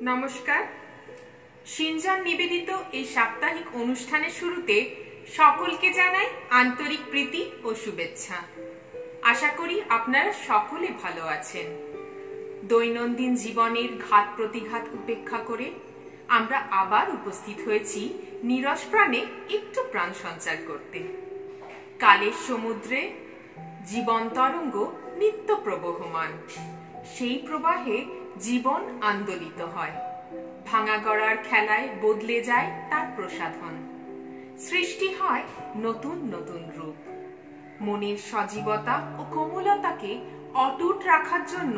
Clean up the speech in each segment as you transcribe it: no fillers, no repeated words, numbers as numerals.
নমস্কার। সিনজান নিবেদিত এই সাপ্তাহিক অনুষ্ঠানের শুরুতে সকলকে জানাই আন্তরিক প্রীতি ও শুভেচ্ছা। আশা করি আপনারা সকলে ভালো আছেন। দৈনন্দিন জীবনের ঘাত প্রতিঘাত উপেক্ষা করে আমরা আবার উপস্থিত হয়েছি নীরস প্রাণে একটু প্রাণ সঞ্চার করতে। কালের সমুদ্রে জীবন তরঙ্গ নিত্য প্রবহমান, সেই প্রবাহে জীবন আন্দোলিত হয়, ভাঙা গড়ার খেলায় বদলে যায় তার প্রসাধন, সৃষ্টি হয় নতুন নতুন রূপ। মনের সজীবতা ও কোমলতাকে অটুট রাখার জন্য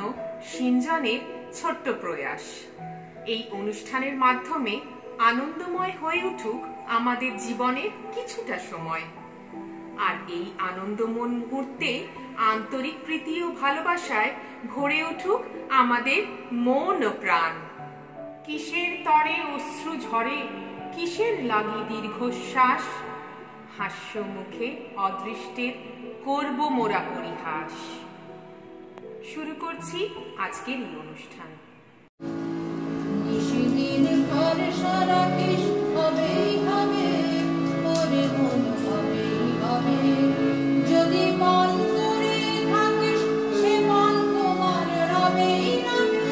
সিনজানের ছোট্ট প্রয়াস। এই অনুষ্ঠানের মাধ্যমে আনন্দময় হয়ে উঠুক আমাদের জীবনের কিছুটা সময়, আর এই আনন্দময় মুহূর্তে আন্তরিক প্রীতি ও ভালোবাসায় ভরে উঠুক আমাদের মন ও প্রাণ। কিসের তরে অশ্রু ঝরে, কিসের লাগি দীর্ঘশ্বাস, হাস্য মুখে অদৃষ্টের করব মোরা পরিহাস। শুরু করছি আজকের এই অনুষ্ঠান। যদি মন করে থাকিস সে মন তোমার রবে রবে,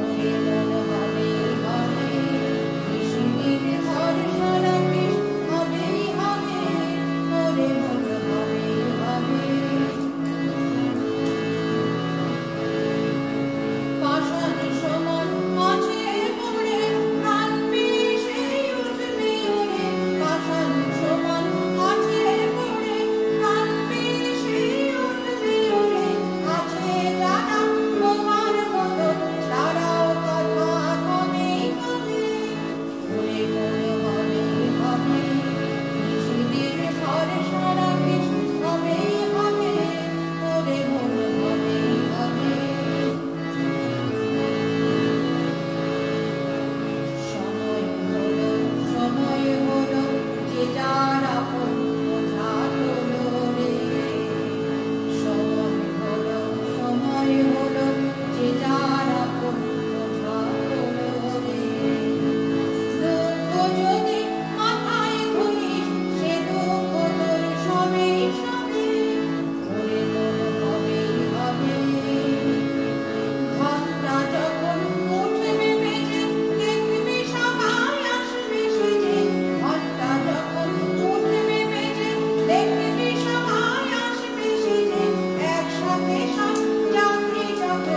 ওরে মন হবে হবে, নিশিদিন ভরসা রাখিস হবে হবে, ওরে মন হবে হবে। পাষাণ সমান মাঝে পড়ে প্রাণ মিশে উঠবে ওরে, পাষাণ সমান মাঝে পড়ে প্রাণ মিশে উঠবে ওরে, আছে যারা তোমার মতো তারাও কথা কবে কবে, ওরে মন হবে হবে, নিশিদিন ভরসা রাখিস হবে হবে, ওরে মন হবে হবে। সময় হলো যে যার আপন বোঝা তোলো রে, সময় হলো যে যার আপন বোঝা তোলো রে। দুঃখ যদি মাথায় ধরিস সে দুঃখ তোর সবে সবে, ওরে মন হবে হবে। ঘন্টা যখন উঠবে বেজে দেখবি সবাই আসবে সেজে, ঘন্টা যখন উঠবে বেজে দেখবি সবাই আসবে সেজে, একসাথে সব যাত্রী যত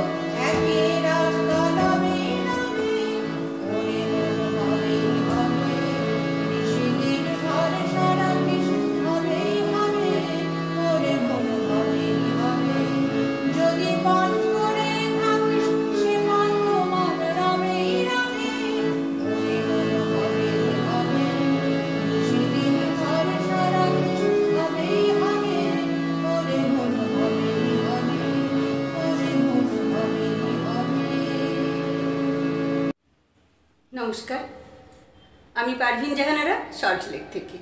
একই রাস্তা নামে নামে, ওরে মন হবে হবে, নিশিদিন ভরসা রাখিস হবে হবে, ওরে মন হবে হবে। যদি মন করে থাকিস সে মন তোমার রবে রবে, ওরে মন হবে হবে, নিশিদিন ভরসা রাখিস হবে হবে, ওরে মন হবে হবে, ওরে মন হবে হবে। নমস্কার, আমি পারভিন জাহানারা, সল্টলেক থেকে।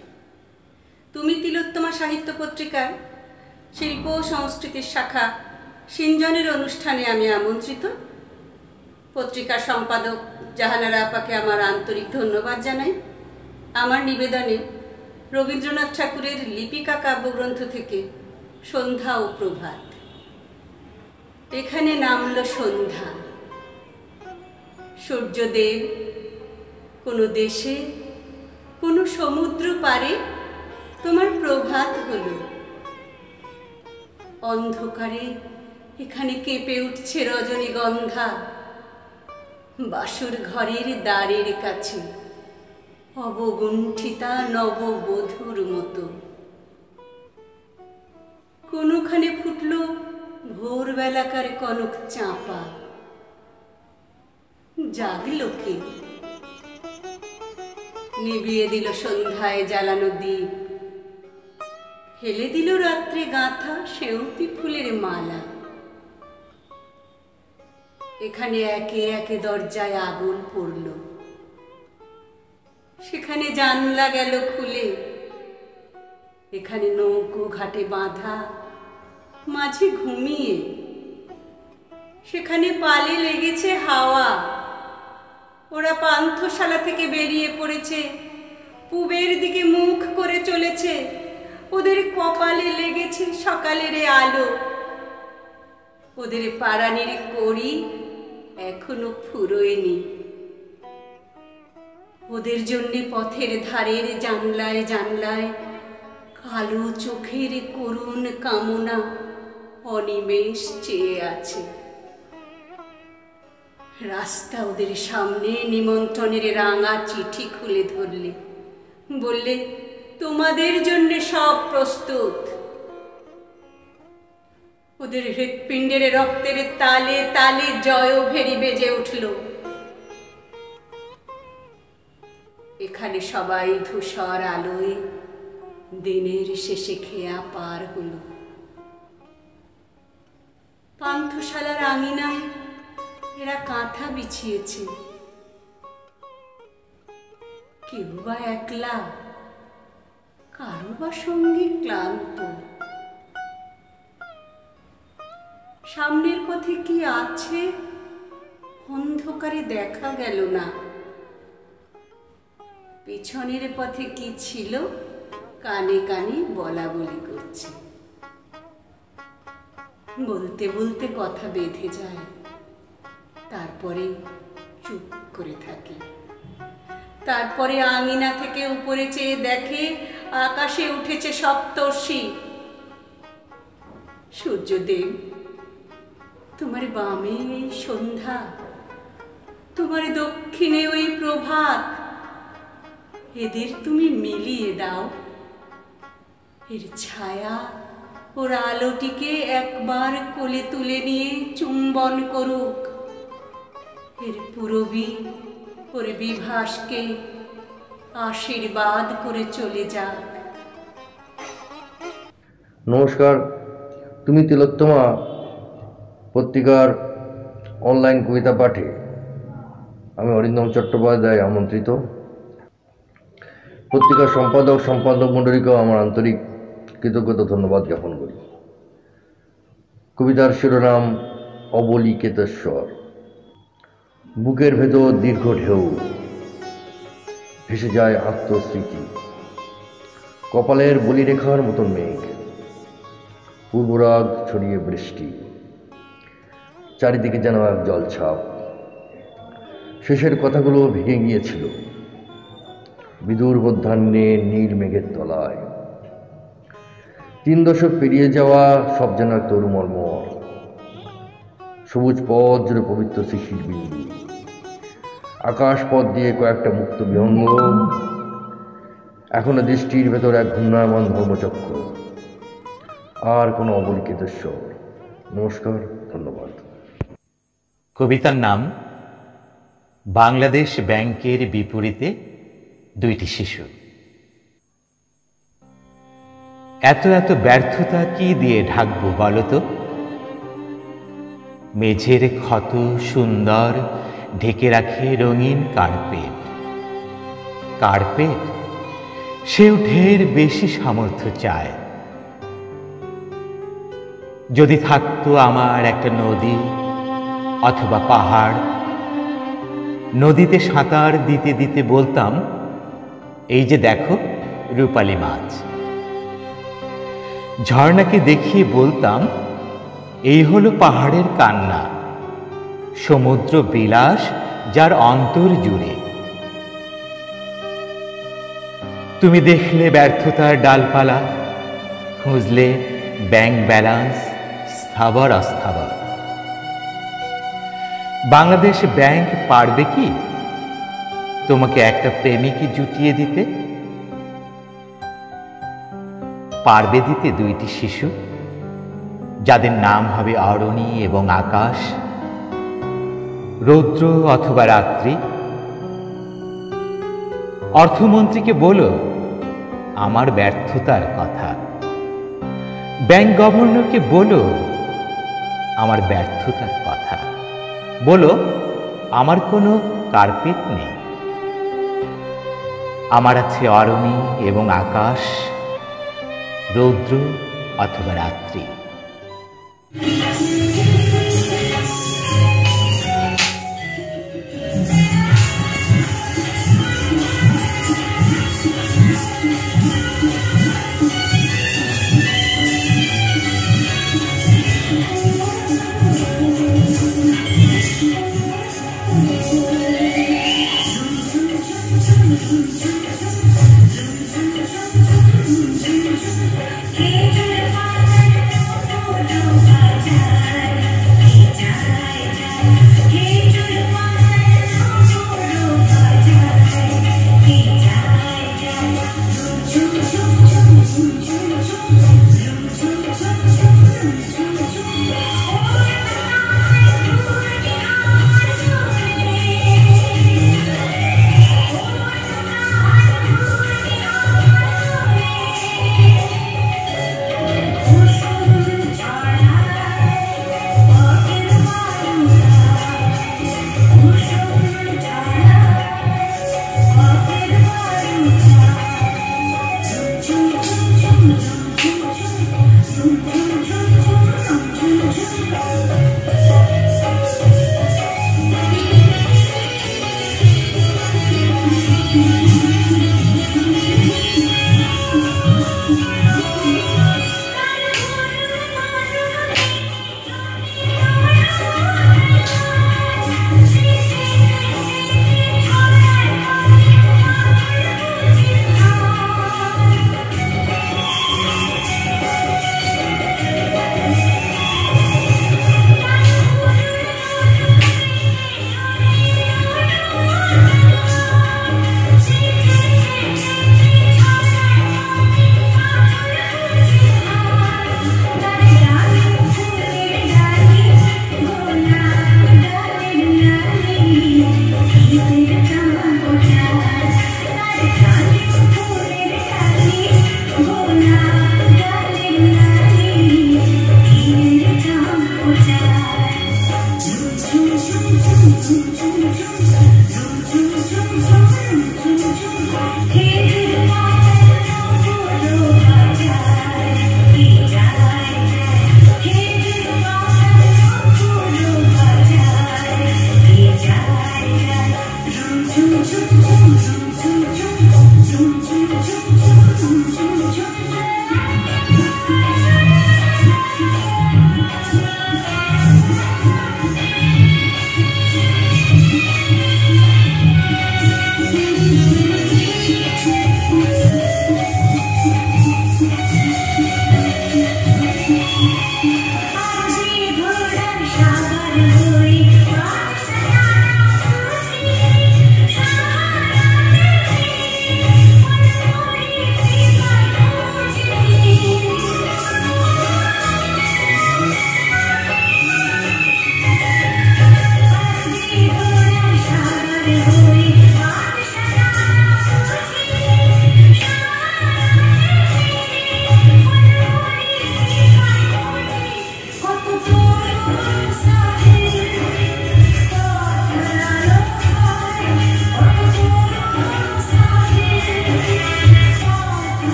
তুমি তিলোত্তমা সাহিত্য পত্রিকার শিল্প ও সংস্কৃতির শাখা সিনজনের অনুষ্ঠানে আমি আমন্ত্রিত। পত্রিকার সম্পাদক জাহানারা আপাকে আমার আন্তরিক ধন্যবাদ জানাই। আমার নিবেদনে রবীন্দ্রনাথ ঠাকুরের লিপিকা কাব্যগ্রন্থ থেকে সন্ধ্যা ও প্রভাত। এখানে নামল সন্ধ্যা, সূর্যদেব কোনো দেশে কোনো সমুদ্র পারে তোমার প্রভাত হলো। অন্ধকারে এখানে কেঁপে উঠছে রজনীগন্ধা, বাসুর ঘরের দ্বারের কাছে অবগুণ্ঠিতা নববধূর মতো। কোনোখানে ফুটল ভোরবেলাকার কনক চাঁপা, জাগলো কে? নিভিয়ে দিল সন্ধ্যায় জ্বালানো দ্বীপ, ফেলে দিল রাত্রে গাঁথা সেউতি ফুলের মালা। এখানে একে একে দরজায় আগুন পড়ল, সেখানে জানলা গেল খুলে। এখানে নৌকো ঘাটে বাঁধা, মাঝে ঘুমিয়ে। সেখানে পালে লেগেছে হাওয়া, ওরা পান্থশালা থেকে বেরিয়ে পড়েছে, পূবের দিকে মুখ করে চলেছে। ওদের কপালে লেগেছে সকালের আলো, ওদের পারানির কড়ি এখনো ফুরোয়নি। ওদের জন্যে পথের ধারের জানলায় জানলায় কালো চোখের করুণ কামনা অনিমেষ চেয়ে আছে। রাস্তা ওদের সামনে নিমন্ত্রণের রাঙা চিঠি খুলে ধরলে, বললে তোমাদের জন্য সব প্রস্তুত। ওদের হৃৎপিণ্ডের রক্তের তালে তালে জয়ভেরি বেজে উঠল। এখানে সবাই ধূসর আলোয় দিনের শেষে খেয়া পার হলো। পান্থশালার আঙিনায় এরা কাঁথা বিছিয়েছে, কেউ বা একলা, কারো বা সঙ্গে ক্লান্ত। সামনের পথে কি আছে অন্ধকারে দেখা গেল না, পিছনের পথে কি ছিল কানে কানে বলা বলি করছে। বলতে বলতে কথা বেঁধে যায়, তারপরে চুপ করে থাকে। তারপরে আঙিনা থেকে উপরে চেয়ে দেখে আকাশে উঠেছে সপ্তর্ষি। সূর্যদেব, তোমার বামে এই সন্ধ্যা, তোমার দক্ষিণে ওই প্রভাত, এদের তুমি মিলিয়ে দাও। এর ছায়া ওর আলোটিকে একবার কোলে তুলে নিয়ে চুম্বন করুক। এর পূরবী ওর বিভাসকে আশীর্বাদ করে চলে যাক। নমস্কার, তুমি তিলোত্তমা পত্রিকার অনলাইন কবিতা পাঠে আমি অরিন্দম চট্টোপাধ্যায় আমন্ত্রিত। পত্রিকার সম্পাদক মণ্ডলীকেও আমার আন্তরিক কৃতজ্ঞতা ধন্যবাদ জ্ঞাপন করি। কবিতার শিরোনাম অবলিকেতেশ্বর। বুকের ভেতর দীর্ঘ ঢেউ, ভেসে যায় আত্মস্মৃতি, কপালের বলিরেখার মতন মেঘ, পূর্বরাগ ছড়িয়ে বৃষ্টি, চারিদিকে যেন এক জলছাপ। শেষের কথাগুলো ভেঙে গিয়েছিল বিদুর মধ্যাহ্নে নীল মেঘের তলায়। 3 দশক পেরিয়ে যাওয়া সব যেন এক তরুমর্মর, সবুজ পথ জুড়ে পবিত্র শিশির বিন্দু, আকাশ পথ দিয়ে কয়েকটা মুক্ত বিহঙ্গ, এখনো দৃষ্টির ভেতর এক ঘূর্ণায়মান ধর্মচক্র, আর কোনো অবলিকেতেশ্বর। নমস্কার, ধন্যবাদ। কবিতার নাম বাংলাদেশ ব্যাংকের বিপরীতে 2টি শিশু। এত এত ব্যর্থতা কি দিয়ে ঢাকবো বলতো? মেঝের ক্ষত সুন্দর ঢেকে রাখে রঙিন কার্পেট। কার্পেট সেও ঢের বেশি সামর্থ্য চায়। যদি থাকতো আমার একটা নদী অথবা পাহাড়, নদীতে সাঁতার দিতে দিতে বলতাম, এই যে দেখো রূপালী মাছ। ঝর্ণাকে দেখিয়ে বলতাম, এই হলো পাহাড়ের কান্না, সমুদ্র বিলাস যার অন্তর জুড়ে। তুমি দেখলে ব্যর্থতার ডালপালা, খুঁজলে ব্যাংক ব্যালেন্স স্থাবর অস্থাবর। বাংলাদেশ ব্যাংক পারবে কি তোমাকে একটা প্রেমিকই জুটিয়ে দিতে? পারবে দিতে 2টি শিশু, যাদের নাম হবে অরণি এবং আকাশ, রৌদ্র অথবা রাত্রি। অর্থমন্ত্রীকে বলো আমার ব্যর্থতার কথা, ব্যাংক গভর্নরকে বলো আমার ব্যর্থতার কথা, বলো আমার কোনো কার্পেট নেই, আমার আছে অরণি এবং আকাশ, রৌদ্র অথবা রাত্রি।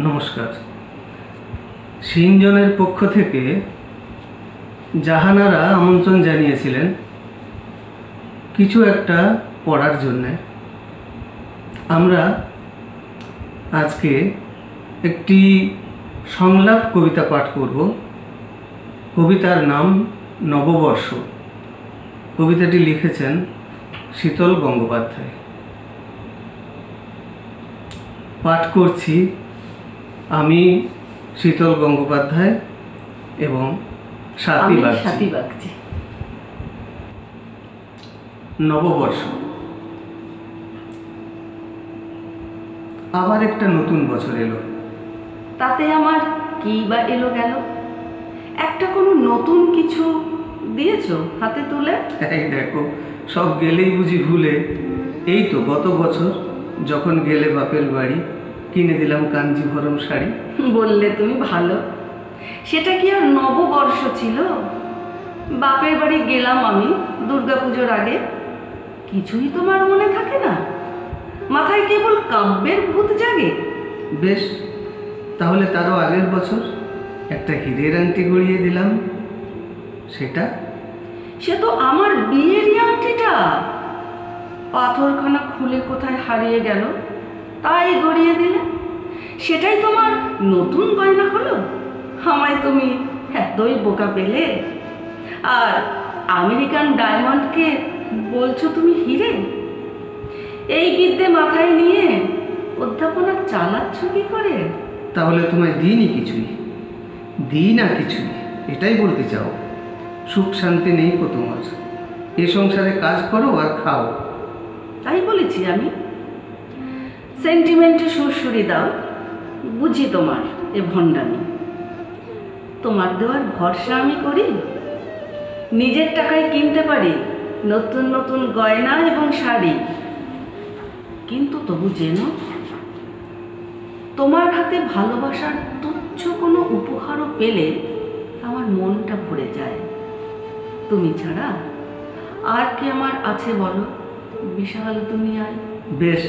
নমস্কার। সিনজনের পক্ষ থেকে জাহানারা আমন্ত্রণ জানিয়েছিলেন কিছু একটা পড়ার জন্যে। আমরা আজকে একটি সংলাপ কবিতা পাঠ করব। কবিতার নাম নববর্ষ। কবিতাটি লিখেছেন শীতল গঙ্গোপাধ্যায়। পাঠ করছি আমি শীতল গঙ্গোপাধ্যায় এবং স্বাতী বাগচি। নববর্ষ। আবার একটা নতুন বছর এলো। তাতে আমার কি বা এলো গেল? একটা কোনো নতুন কিছু দিয়েছো হাতে তুলে? এই দেখো, সব গেলেই বুঝি ভুলে। এই তো গত বছর যখন গেলে বাপের বাড়ি, কিনে দিলাম কাঞ্জিভরম শাড়ি। বললে তুমি ভালো, সেটা কি আর নববর্ষ ছিল? বাপের বাড়ি গেলাম আমি দুর্গাপুজোর আগে, কিছুই তোমার মনে থাকে না? মাথায় কেবল কাব্যের ভূত জাগে। বেশ, তাহলে তারও আগের বছর একটা হীরের আংটি গড়িয়ে দিলাম। সেটা সে তো আমার বিয়ের আংটিটা। পাথরখানা খুলে কোথায় হারিয়ে গেল, তাই গড়িয়ে দিলে। সেটাই তোমার নতুন গয়না হলো। আমায় তুমি এতই বোকা পেলে। আর আমেরিকান ডায়মন্ডকে বলছো তুমি হিরে। এই বিদ্যে মাথায় নিয়ে অধ্যাপনা চালাচ্ছ কি করে? তাহলে তোমায় দিইনি কিছুই, দিই না কিছুই, এটাই বলতে চাও? সুখ শান্তি নেই কো তোমার? এ সংসারে কাজ করো আর খাও। তাই বলেছি আমি? সেন্টিমেন্টে সুরসুরি দাও, বুঝি তোমার এ ভণ্ডামি। তোমার দেওয়ার ভরসা আমি করি। নিজের টাকায় কিনতে পারি নতুন নতুন গয়না এবং শাড়ি, কিন্তু তবু যেন তোমার হাতে ভালোবাসার তুচ্ছ কোনো উপহারও পেলে আমার মনটা ভরে যায়। তুমি ছাড়া আর কি আমার আছে বলো বিশাল দুনিয়ায়? বেশ,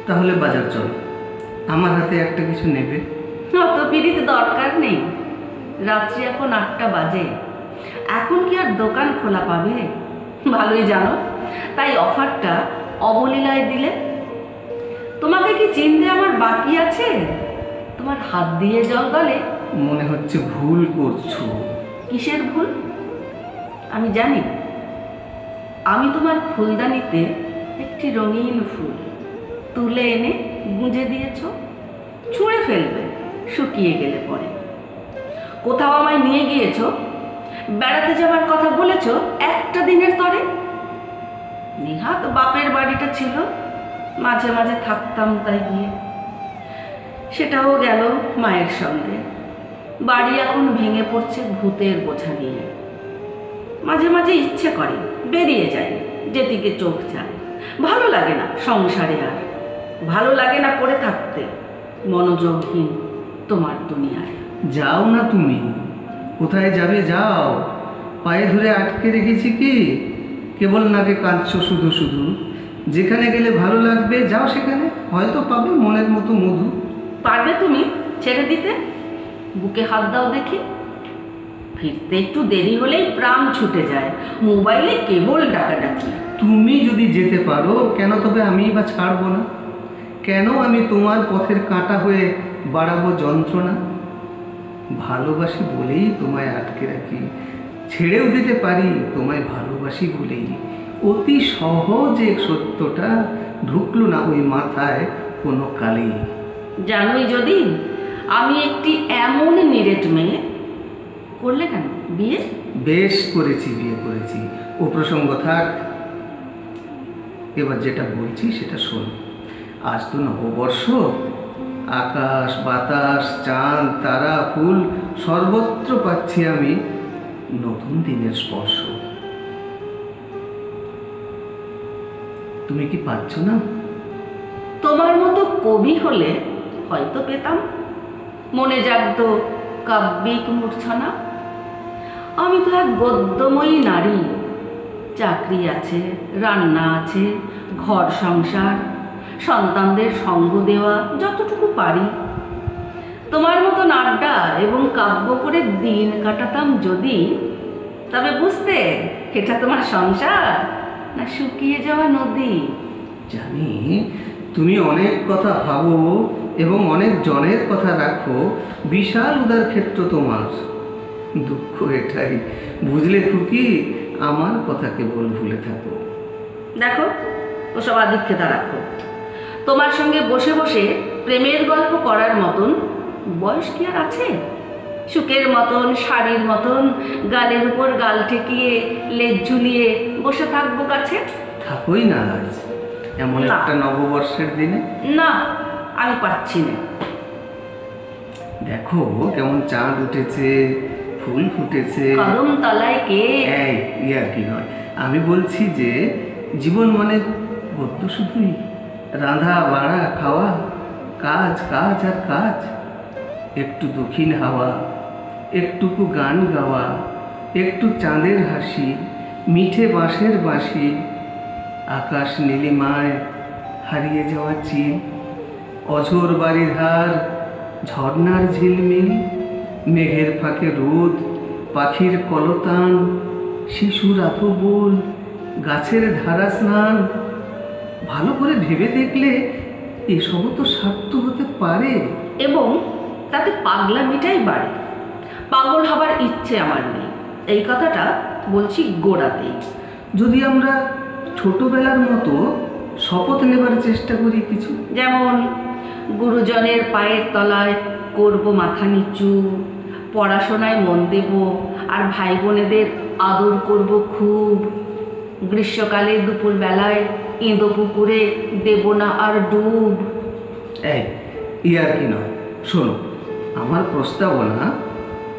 তাহলে বাজার চলো, আমার হাতে একটা কিছু নেবে? অত পিড়িত দরকার নেই। রাত্রি এখন 8টা বাজে, এখন কি আর দোকান খোলা পাবে? ভালোই জানো, তাই অফারটা অবলীলায় দিলে। তোমাকে কি চিনতে আমার বাকি আছে? তোমার হাত দিয়ে জল গলে। মনে হচ্ছে ভুল করছো। কিসের ভুল? আমি জানি। আমি তোমার ফুলদানিতে একটি রঙিন ফুল তুলে এনে গুঁজে দিয়েছ। ছুঁড়ে ফেলবে শুকিয়ে গেলে পরে। কোথাও আমায় নিয়ে গিয়েছ, বেড়াতে যাওয়ার কথা বলেছ একটা দিনের তরে। নিহাত বাপের বাড়িটা ছিল, মাঝে মাঝে থাকতাম তাই গিয়ে। সেটাও গেল মায়ের সঙ্গে। বাড়ি এখন ভেঙে পড়ছে ভূতের বোঝা নিয়ে। মাঝে মাঝে ইচ্ছে করে বেরিয়ে যাই, যেদিকে চোখ যায়। ভালো লাগে না সংসারে, আর ভালো লাগে না পড়ে থাকতে মনোযোগহীন তোমার দুনিয়ায়। যাও না তুমি, কোথায় যাবে যাও। পায়ে ধরে আটকে রেখেছি কি? কেবল নাকে কাঁদছো শুধু শুধু। যেখানে গেলে ভালো লাগবে যাও সেখানে, হয়তো পাবে মনের মতো মধু। পারবে তুমি ছেড়ে দিতে? বুকে হাত দাও দেখি। ফিরতে একটু দেরি হলেই প্রাণ ছুটে যায়, মোবাইলে কেবল ডাকাডাকি। তুমি যদি যেতে পারো কেন তবে আমি বা ছাড়বো না? কেন আমি তোমার পথের কাঁটা হয়ে বাড়াবো যন্ত্রণা? ভালোবাসি বলেই তোমায় আটকে রাখি, ছেড়েও দিতে পারি তোমায় ভালোবাসি বলেই। অতি সহজে সত্যটা ঢুকলো না ওই মাথায় কোনো কালেই। জানোই যদি আমি একটি এমন নিরেট মেয়ে। করলে কেন বিয়ে? বেশ করেছি, বিয়ে করেছি। ও প্রসঙ্গ থাক, এবার যেটা বলছি সেটা শোন। আজ তো নববর্ষ। আকাশ বাতাস চাঁদ তারা ফুল সর্বত্র পাচ্ছি আমি নতুন দিনের স্পর্শ। তুমি কি পাচ্ছ না? তোমার মতো কবি হলে হয়তো পেতাম, মনে জাগতো কাব্যিক মূর্ছনা। আমি তো এক গদ্যময়ী নারী। চাকরি আছে, রান্না আছে, ঘর সংসার, সন্তানদের সঙ্গ দেওয়া যতটুকু পারি। তোমার মতন আড্ডা এবং কাব্য করে দিন কাটাতাম যদি, তবে বুঝতে এটা তোমার সংসার না শুকিয়ে যাওয়া নদী। জানি তুমি অনেক কথা ভাবো এবং অনেক জনের কথা রাখো, বিশাল উদার ক্ষেত্র তোমার। দুঃখ এটাই, বুঝলে খুকি, আমার কথা কেবল ভুলে থাকো। দেখো ওসব আদিক্ষেতা রাখো। তোমার সঙ্গে বসে বসে প্রেমের গল্প করার মতন বয়স কি আর আছে? সুখের মতন শাড়ির মতন গালের উপর গাল ঠেকিয়ে লেজ ঝুলিয়ে বসে থাকবো কাছে? থাকোই না আজ এমন না। একটা নববর্ষের দিনে। না, আমি পারছি না। দেখো কেমন চাঁদ উঠেছে, ফুল ফুটেছে। কদম তলায় কে? এই ইয়া কি নয়, আমি বলছি যে জীবন মানে বড্ড শুধুই রাঁধা বাড়া খাওয়া, কাজ কাজ আর কাজ। একটু দক্ষিণ হাওয়া, একটুকু গান গাওয়া, একটু চাঁদের হাসি, মিঠে বাঁশের বাঁশি, আকাশ নীলিমায় হারিয়ে যাওয়া চিল, অঝোর বাড়িধার, ঝর্ণার ঝিলমিল, মেঘের ফাঁকে রোদ, পাখির কলতান, শিশুর আতবোল, গাছের ধারা স্নান। ভালো করে ভেবে দেখলে এসবও তো স্বার্থ হতে পারে। এবং তাতে পাগলামিটাই বাড়ে। পাগল হবার ইচ্ছে আমার নেই, এই কথাটা বলছি গোড়াতেই। যদি আমরা ছোটবেলার মতো শপথ নেবার চেষ্টা করি কিছু, যেমন গুরুজনের পায়ের তলায় করব মাথা নিচু, পড়াশোনায় মন দেব, আর ভাই বোনেদের আদর করব খুব, গ্রীষ্মকালে দুপুর বেলায় ইঁদো পুকুরে দেব না আর ডুব। এই ইয়ার কি নয়, শোনো আমার প্রস্তাবনা,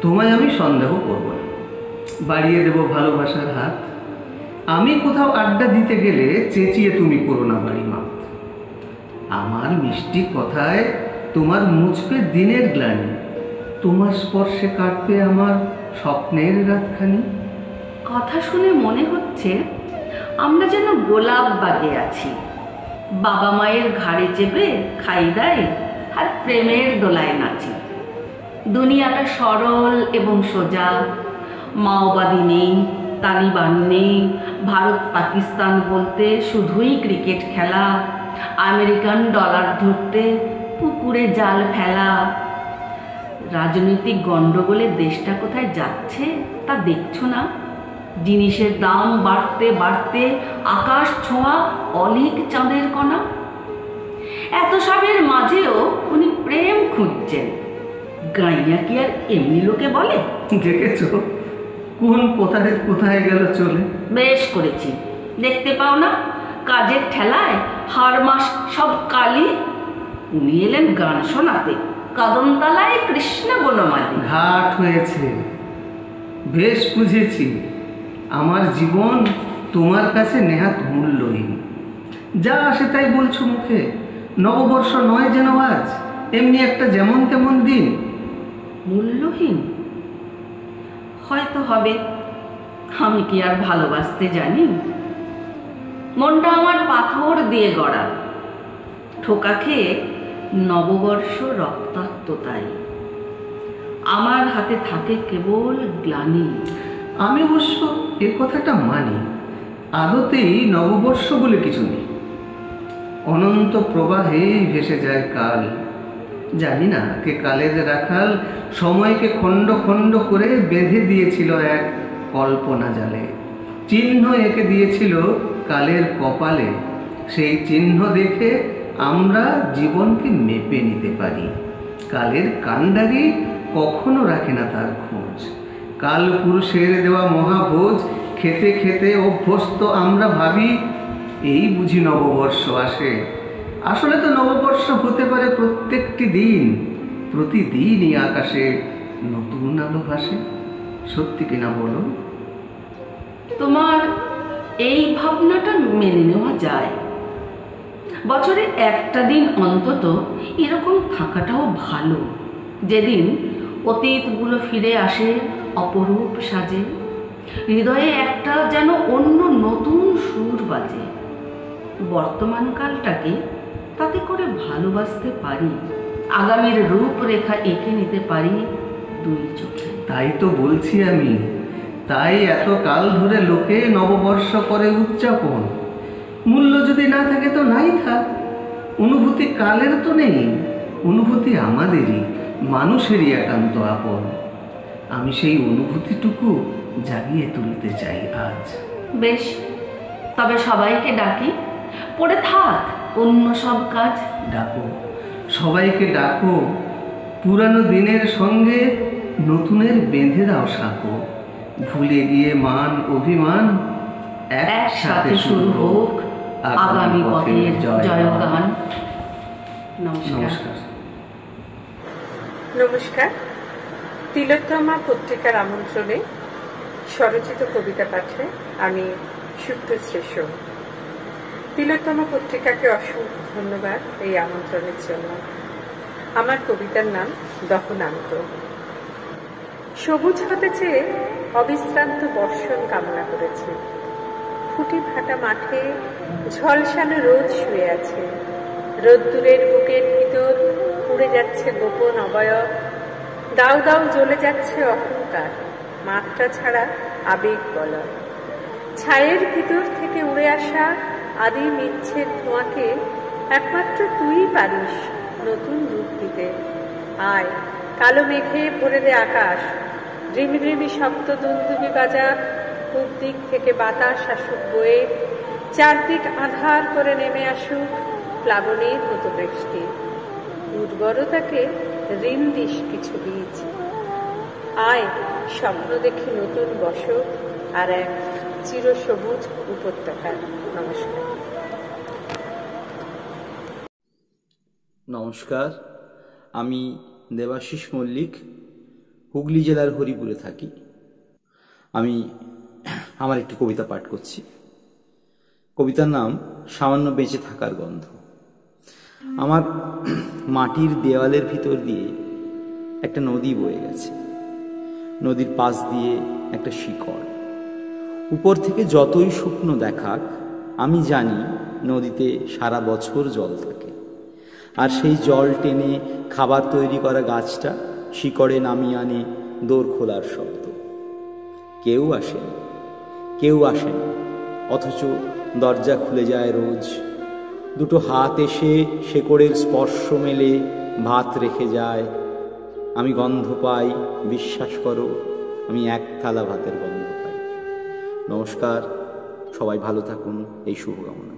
তোমায় আমি সন্দেহ করব না, বাড়িয়ে দেব ভালোবাসার হাত। আমি কোথাও আড্ডা দিতে গেলে চেঁচিয়ে তুমি করো না বাড়ি মা। আমার মিষ্টি কথায় তোমার মুছবে দিনের গ্লানি, তোমার স্পর্শে কাটবে আমার স্বপ্নের রাতখানি। কথা শুনে মনে হচ্ছে আমরা যেন গোলাপ বাগে আছি, বাবা মায়ের ঘাড়ে চেপে খাই দেয় আর প্রেমের দোলায় নাচি। দুনিয়াটা সরল এবং সোজা, মাওবাদী নেই, তালিবান নেই, ভারত পাকিস্তান বলতে শুধুই ক্রিকেট খেলা, আমেরিকান ডলার ধরতে পুকুরে জাল ফেলা। রাজনৈতিক গণ্ডগোলে দেশটা কোথায় যাচ্ছে তা দেখছো না? জিনিসের দাম বাড়তে বাড়তে আকাশ ছোঁয়া অলিক চাঁদের কণা। এত সবের মাঝেও উনি প্রেম খুঁজছেন। গাইয়া কি আর এমনি লোকে বলে? দেখেছো কোন কোথায় কোথায় গেল চলে। বেশ করেছি, দেখতে পাও না কাজের ঠেলায় হার মাস সব কালি। উনি এলেন গান শোনাতে, কদমতলায় কৃষ্ণ বনমালী। ঘাট হয়েছে, বেশ বুঝেছি। আমার জীবন তোমার কাছে নেহাত মূল্যহীন। যা আসে তাই বলছো মুখে। নববর্ষ নয় যেন আজ, এমনি একটা যেমন তেমন দিন। মূল্যহীন হয়তো হবে, আমি কি আর ভালোবাসতে জানি? মনটা আমার পাথর দিয়ে গড়া, ঠোকা খেয়ে নববর্ষ রক্তাক্ততাই। আমার হাতে থাকে কেবল গ্লানি। আমি অবশ্য এ কথাটা মানি, আদতেই নববর্ষ বলে কিছু নেই। অনন্ত প্রবাহেই ভেসে যায় কাল। জানি না কে কালের রাখাল সময়কে খণ্ড খণ্ড করে বেঁধে দিয়েছিল এক কল্পনা জালে। চিহ্ন এঁকে দিয়েছিল কালের কপালে। সেই চিহ্ন দেখে আমরা জীবনকে মেপে নিতে পারি। কালের কাণ্ডারি কখনো রাখে না তার খোঁজ। কাল পুরুষের দেওয়া মহাভোজ খেতে খেতে অভ্যস্ত আমরা ভাবি এই বুঝি নববর্ষ আসে। আসলে তো নববর্ষ হতে পারে প্রত্যেকটি দিন। প্রতিদিনই আকাশে নতুন আলো ভাসে। সত্যি কিনা বলো? তোমার এই ভাবনাটা মেনে নেওয়া যায়। বছরে একটা দিন অন্তত এরকম থাকাটাও ভালো, যেদিন অতীতগুলো ফিরে আসে অপরূপ সাজে। হৃদয়ে একটা যেন অন্য নতুন সুর বাজে। বর্তমানকালটাকে তাতে করে ভালোবাসতে পারি, আগামীর রূপরেখা এঁকে নিতে পারি দুই চোখে। তাই তো বলছি আমি, তাই এত কাল ধরে লোকে নববর্ষ করে উদযাপন। মূল্য যদি না থাকে তো নাই থাক। অনুভূতি কালের তো নেই, অনুভূতি আমাদেরই, মানুষেরই একান্ত আপন। আমি সেই অনুভূতিটুকু জাগিয়ে তুলতে চাই আজ। বেশ, তবে সবাইকে ডাকি, পড়ে থাক অন্য সব কাজ। ডাকো, সবাইকে ডাকো। পুরানো দিনের সঙ্গে নতুনের বেঁধে দাও সাঁকো। ভুলে গিয়ে মান অভিমান একসাথে শুরু হোক আগামী পথের জয়গান। নমস্কার। নমস্কার। তিলোত্তমা পত্রিকার আমন্ত্রণে স্বরচিত কবিতা পাঠে আমি সুপ্রশ্রী সোম। তিলোত্তমা পত্রিকাকে অসংখ্য ধন্যবাদ এই আমন্ত্রণের জন্য। আমার কবিতার নাম দহনান্ত। সবুজ হতে চেয়ে অবিশ্রান্ত বর্ষণ কামনা করেছে। ফুটি ফাটা মাঠে ঝলসানো রোদ শুয়ে আছে। রোদ্দুরের বুকের ভিতর পুড়ে যাচ্ছে গোপন অবয়ব। দাউ দাউ জ্বলে যাচ্ছে অহংকার, মাত্রা ছাড়া আবেগ বলা। ছায়ের ভিতর থেকে উড়ে আসা আদিম ইচ্ছের ধোঁয়াকে একমাত্র তুই পারিস নতুন রূপ দিতে। আয়, কালো মেঘে ভরে দে আকাশ। রিমরিমি শব্দ দুন্দুবি বাজা। পূব দিক থেকে বাতাস আসুক বয়ে। চারদিক আধার করে নেমে আসুক প্লাবনের মতো বৃষ্টি। উর্বরতাকে ঋণ দিস কিছু বীজ। আয়, স্বপ্ন দেখি নতুন বসত আর এক চিরসবুজ উপত্যকা। নমস্কার। নমস্কার, আমি দেবাশিস মল্লিক, হুগলি জেলার হরিপুরে থাকি। আমি আমার একটি কবিতা পাঠ করছি। কবিতার নাম সামান্য বেঁচে থাকার গন্ধ। আমার মাটির দেওয়ালের ভিতর দিয়ে একটা নদী বয়ে গেছে। নদীর পাশ দিয়ে একটা শিকড়। উপর থেকে যতই শুকনো দেখাক, আমি জানি নদীতে সারা বছর জল থাকে। আর সেই জল টেনে খাবার তৈরি করা গাছটা শিকড়ে নামিয়ে আনে দোর খোলার শব্দ। কেউ আসেন, অথচ দরজা খুলে যায় রোজ। দুটো হাত এসে শেকড়ের স্পর্শ মেলে ভাত রেখে যায়। আমি গন্ধ পাই, বিশ্বাস করো, আমি এক থালা ভাতের গন্ধ পাই। নমস্কার, সবাই ভালো থাকুন, এই শুভকামনা।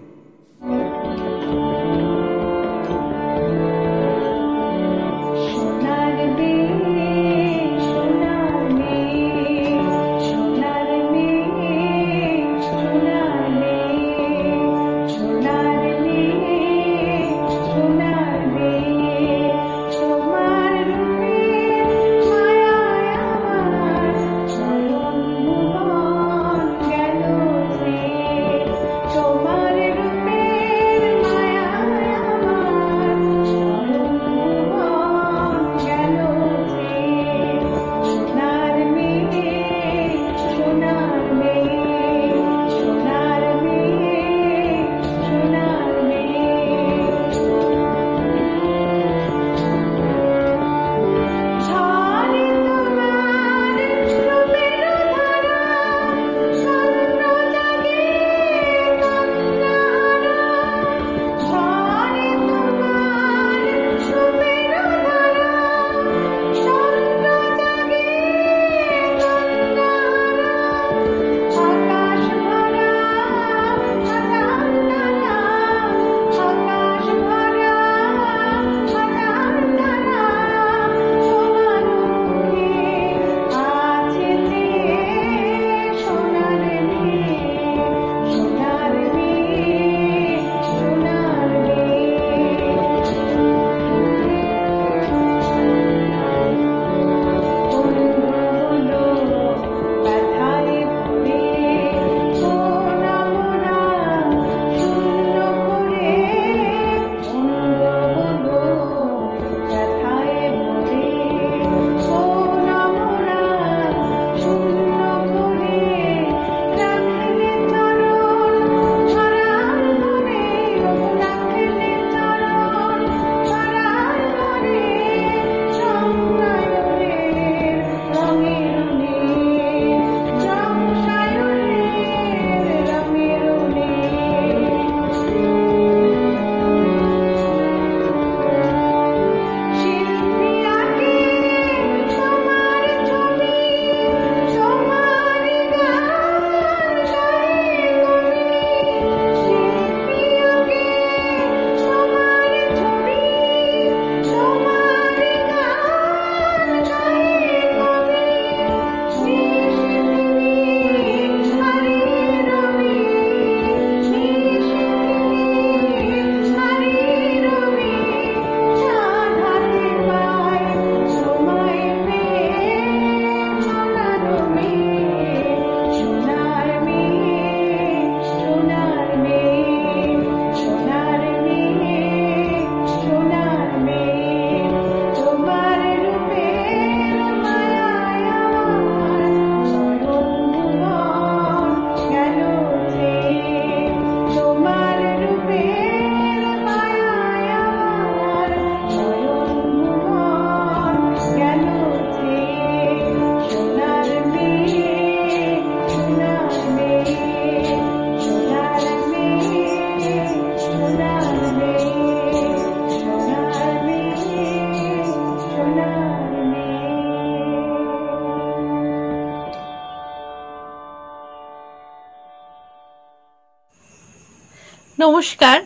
নমস্কার,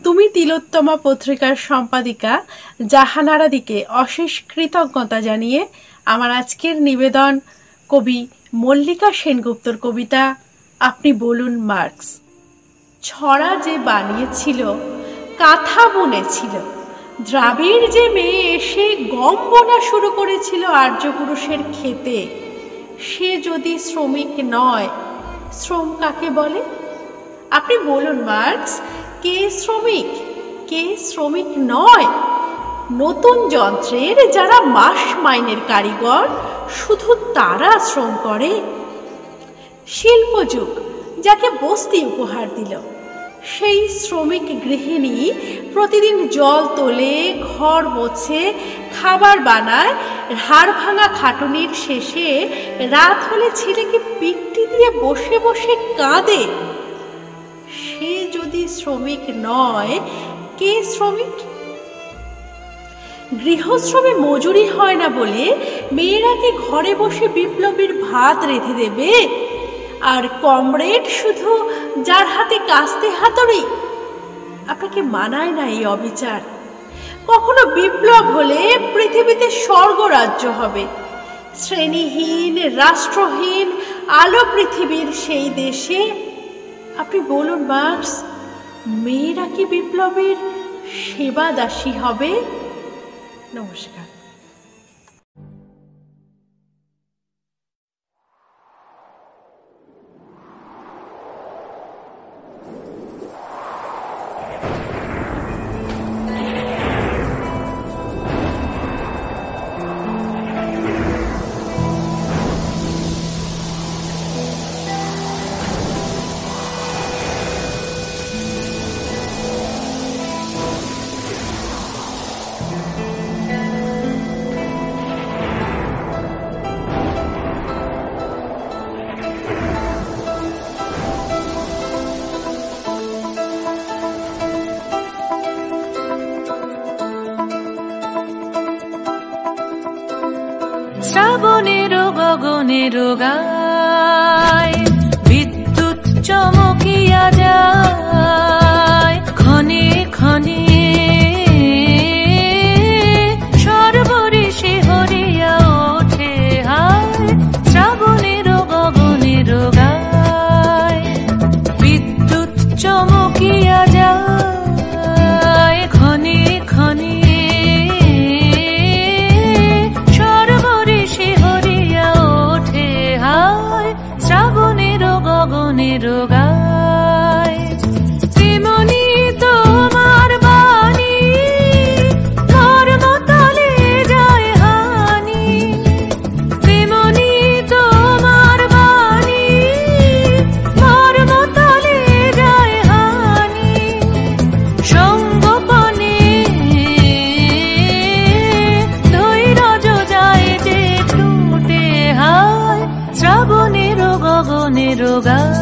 তুমি তিলোত্তমা পত্রিকার সম্পাদিকা জাহানারাদিকে অশেষ কৃতজ্ঞতা জানিয়ে আমার আজকের নিবেদন কবি মল্লিকা সেনগুপ্তর কবিতা আপনি বলুন মার্কস। ছড়া যে বানিয়েছিল, কাঁথা বুনেছিল, দ্রাবিড় যে মেয়ে এসে গম বোনা শুরু করেছিল আর্যপুরুষের ক্ষেতে, সে যদি শ্রমিক নয়, শ্রম কাকে বলে? আপনি বলুন মার্কস, কে শ্রমিক, কে শ্রমিক নয়? নতুন যন্ত্রের যারা মাস মাইনের কারিগর, শুধু তারা শ্রম করে। শিল্পযুগ যাকে বস্তি উপহার দিল, সেই শ্রমিক গৃহিণী প্রতিদিন জল তোলে, ঘর মোছে, খাবার বানায়, হাড় ভাঙা খাটুনির শেষে রাত হলে ছেলেকে পিঠটি দিয়ে বসে বসে কাঁদে। সে যদি শ্রমিক নয়, কে শ্রমিক? গৃহশ্রমে মজুরি হয় না বলে মেয়েরা কি ঘরে বসে বিপ্লবীর ভাত রেঁধে দেবে? আর কমরেড শুধু যার হাতে কাস্তে হাতুড়ি? আপনাকে মানায় না এই অবিচার। কখনো বিপ্লব হলে পৃথিবীতে স্বর্গরাজ্য হবে। শ্রেণীহীন, রাষ্ট্রহীন আলো পৃথিবীর সেই দেশে আপনি বলুন মার্কস, মেয়েরা কি বিপ্লবের সেবা দাসী হবে? নমস্কার। শ্রাবণের গগনের গায় বিদ্যুৎ চমকিয়া যায়, ক্ষণে ক্ষণে সর্বরিষে হরিয়া ওঠে হায়। শ্রাবণের গগনের গায় বিদ্যুৎ চমকিয়া যায়, ক্ষণে ক্ষণে গগনের গায়। তেমনি তোমার বাণী ধর্মতলে যায় হানি, তেমনি তোমার বাণী ধর্মতলে যায় হানি। সঙ্গোপনে ধৈর্য যায় যে টুটে হায়। শ্রাবণের গগনের গায়।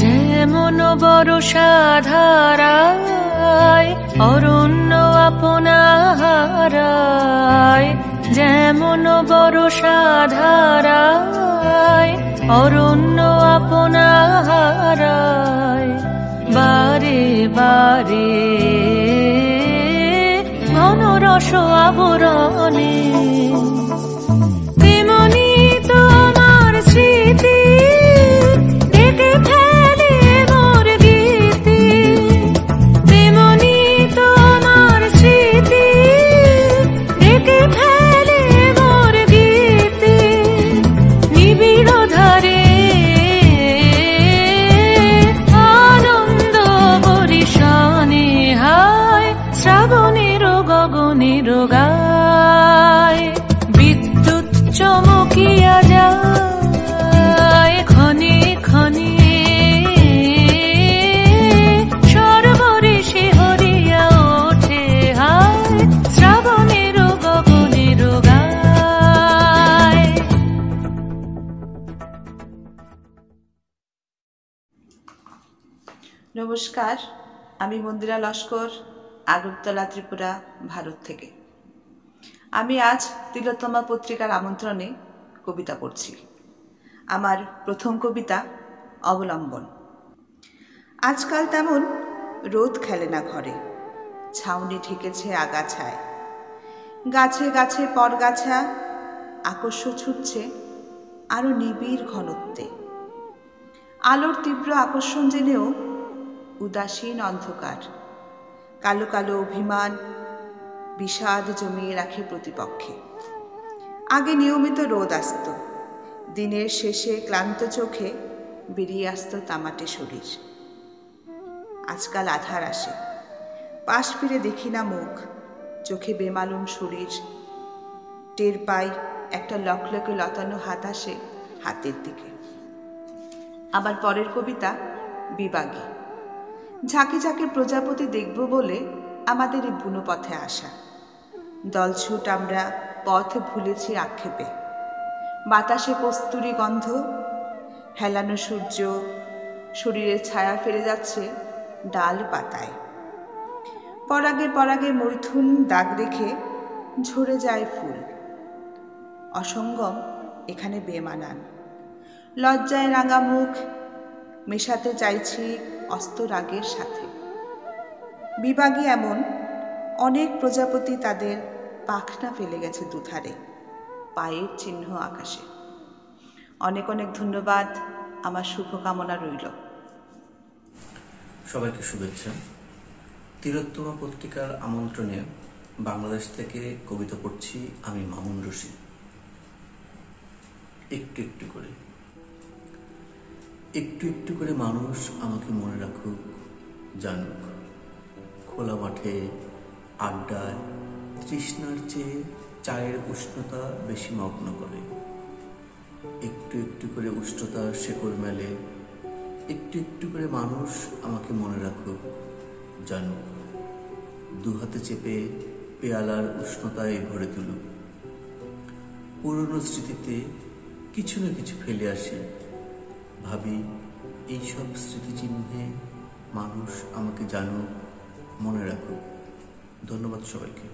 যেমন বর্ষা ধারায় অরণ্য আপনা হারায়, যেমন বর্ষা ধারায় অরণ্য আপনা হারায়। বারে বারে ঘন রস আবরণে তেমনি তোমার স্মৃতি ডেকে ফেলে মোর গীতি, তেমনি তোমার স্মৃতি ডেকে ফেলে মোর গীতি। নিবিড় ধারে আনন্দ বরিশানে হায়। শ্রাবণের গগনের গায় বিদ্যুৎ চমকিয়া যায়, ক্ষণে ক্ষণে সর্বরিষে হরিয়া ওঠে হায়। শ্রাবণের গগনের গায়। নমস্কার, আমি মন্দিরা লস্কর, আগরতলা, ত্রিপুরা, ভারত থেকে। আমি আজ তিলোত্তমা পত্রিকার আমন্ত্রণে কবিতা পড়ছি। আমার প্রথম কবিতা অবলম্বন। আজকাল তেমন রোদ খেলে না ঘরে, ছাউনি ঠেকেছে আগাছায়। গাছে গাছে পরগাছা, আকর্ষ ছুটছে আরও নিবিড় ঘনত্বে। আলোর তীব্র আকর্ষণ জেনেও উদাসীন অন্ধকার, কালো কালো অভিমান বিষাদ জমিয়ে রাখে প্রতিপক্ষে। আগে নিয়মিত রোদ আসত, দিনের শেষে ক্লান্ত চোখে বেরিয়ে আসত তামাটে শরীর। আজকাল আধার আসে, পাশ ফিরে দেখি না মুখ, চোখে বেমালুম শরীর। টের পাই একটা লকলকে লতানো হাত আসে হাতের দিকে। আবার পরের কবিতা বিবাগী। ঝাঁকে ঝাঁকে প্রজাপতি দেখব বলে আমাদের এই বুনো পথে আসা। দলছুট আমরা পথ ভুলেছি আক্ষেপে। বাতাসে কস্তুরী গন্ধ, হেলানো সূর্য শরীরের ছায়া ফেলে যাচ্ছে ডাল পাতায়। পরাগে পরাগে মৈথুন দাগ রেখে ঝরে যায় ফুল। অসঙ্গম এখানে বেমানান, লজ্জায় রাঙা মুখ মেশাতে চাইছি অস্ত রাগের সাথে। বিবাগী এমন অনেক প্রজাপতি তাদের পাখনা ফেলে গেছে দুধারে, পায়ের চিহ্ন আকাশে। অনেক অনেক ধন্যবাদ, আমার শুভকামনা রইল। সবাইকে শুভেচ্ছা। তিলোত্তমা পত্রিকার আমন্ত্রণে বাংলাদেশ থেকে কবিতা পড়ছি আমি মামুন রশিদ। একটু একটু করে, একটু একটু করে মানুষ আমাকে মনে রাখুক, জানুক। খোলা মাঠে আড্ডায় তৃষ্ণার চেয়ে চায়ের উষ্ণতা বেশি মগ্ন করে। একটু একটু করে উষ্ণতা শেকড় মেলে। একটু একটু করে মানুষ আমাকে মনে রাখুক, জানুক। দুহাতে চেপে পেয়ালার উষ্ণতায় ভরে তুলুক। পুরনো স্মৃতিতে কিছু না কিছু ফেলে আসি, ভাবি এইসব স্মৃতিচিহ্নে মানুষ আমাকে জানুক, মনে রাখুক। ধন্যবাদ সবাইকে।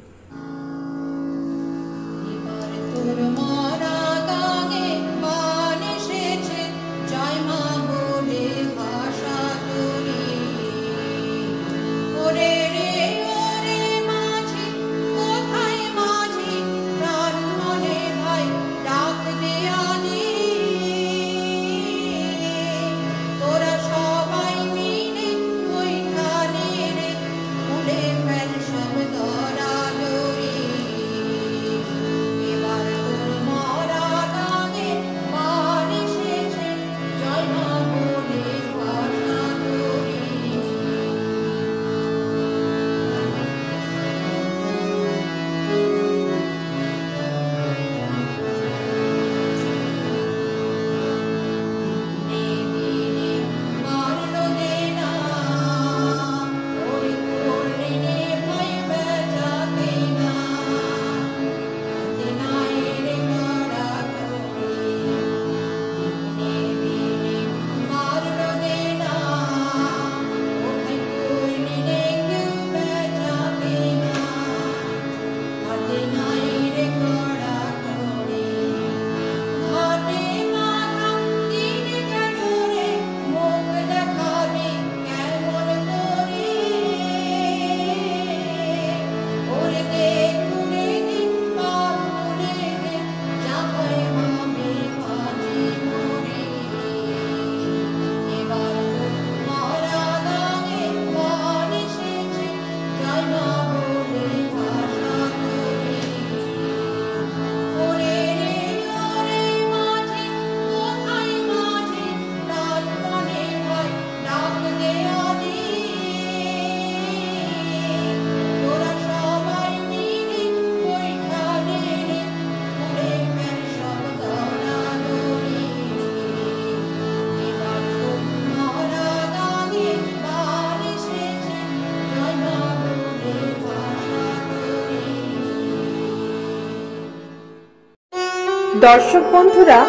দর্শক বন্ধুরা,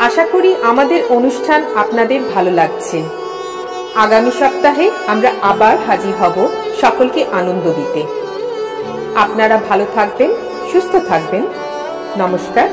আশা করি আমাদের অনুষ্ঠান আপনাদের ভালো লাগছে। আগামী সপ্তাহে আমরা আবার হাজির হব সকলকে আনন্দ দিতে। আপনারা ভালো থাকবেন, সুস্থ থাকবেন। নমস্কার।